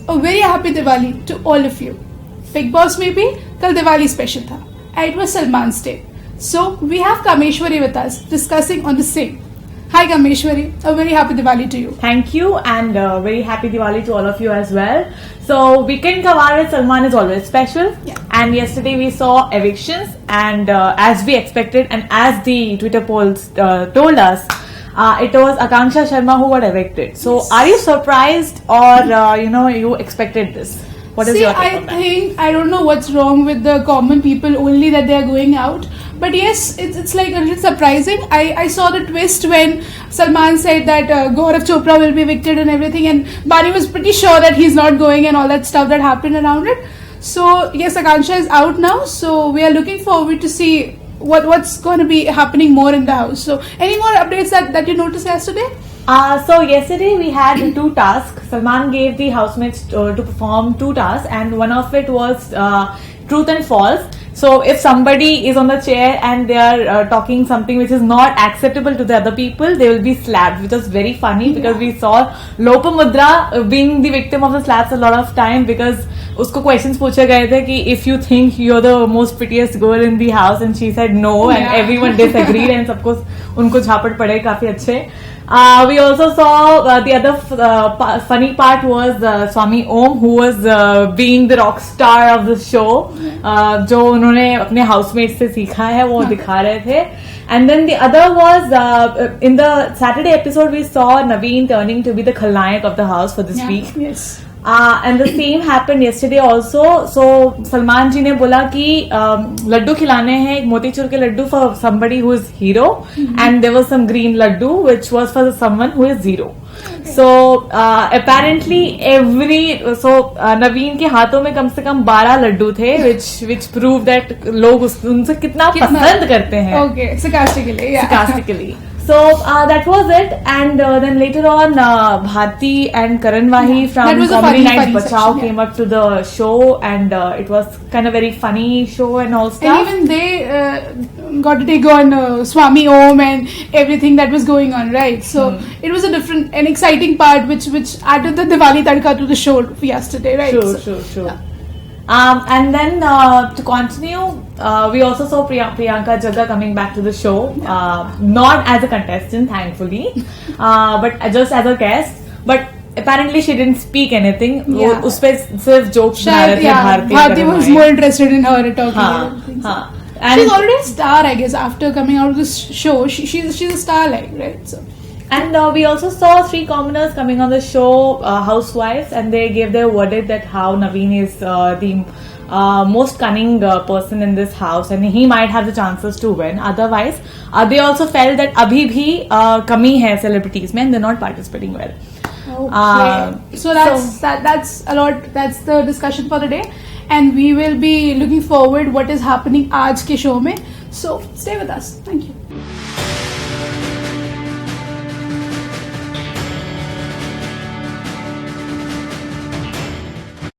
a very happy Diwali to all of you. Big Boss में भी कल Diwali special था. And it was Salman's day. So we have Kameshwari with us discussing on the same. Hi Kameshwari, a very happy Diwali to you. Thank you, and very happy Diwali to all of you as well. So weekend Kawar with Salman is always special. Yeah. And yesterday we saw evictions, and as we expected, and as the Twitter polls told us, it was Akanksha Sharma who got evicted. So Yes. are you surprised, or you expected this? What is See, your take on that? I think I don't know what's wrong with the common people only that they are going out. But yes, it's like a little surprising. I saw the twist when Salman said that Gaurav Chopra will be evicted and everything, and Bani was pretty sure that he's not going and all that stuff that happened around it. So yes, Akanksha is out now. So we are looking forward to see what's going to be happening more in the house. So any more updates that you noticed yesterday? So yesterday we had two tasks. Salman gave the housemates to perform two tasks, and one of it was truth and false. So if somebody is on the chair and they are talking something which is not acceptable to the other people, they will be slapped, which was very funny because we saw Lopamudra being the victim of the slaps a lot of time because उसको questions पूछे गए थे कि if you think you're the most prettiest girl in the house, and she said no, and everyone disagreed and सबको उनको झापड़ पड़े काफी अच्छे. We also saw the other funny part was Swami Om, who was being the rock star of the show, जो उन्होंने अपने housemates से सीखा है वो दिखा रहे थे. And then the other was in the Saturday episode we saw Naveen turning to be the Khalnayak of the house for this week. Yes. And the same happened yesterday also. So Salman जी ने बोला कि लड्डू खिलाने हैं एक मोतीचूर के Laddu for somebody who is hero, and there was some green laddu which was for someone who is zero. So apparently नवीन के हाथों में कम से कम 12 लड्डू थे which prove that लोग उनसे कितना पसंद करते हैं. Okay, sarcastically. So that was it, and then later on Bharti and Karan Wahi from Comedy Nights Bachao came up to the show, and it was kind of very funny show and all stuff. And even they got to take on Swami Om and everything that was going on, right? So it was an exciting part which added the Diwali tadka to the show yesterday, right? Sure. Yeah. And then to continue, we also saw Priyanka Jagga coming back to the show, not as a contestant, thankfully, but just as a guest. But apparently she didn't speak anything. Yeah. उस पे सिर्फ jokes बना रहे थे. Bharti was more interested in her talking. And she's already a star, I guess. After coming out of this show, she's a star, like, right? So. And we also saw 3 commoners coming on the show, housewives, and they gave their verdict that how Naveen is the most cunning person in this house, and he might have the chances to win. Otherwise, they also felt that abhi bhi kami hai celebrities mein, and they're not participating well. Okay. So that's a lot. That's the discussion for the day, and we will be looking forward what is happening aaj ke show mein. So stay with us. Thank you.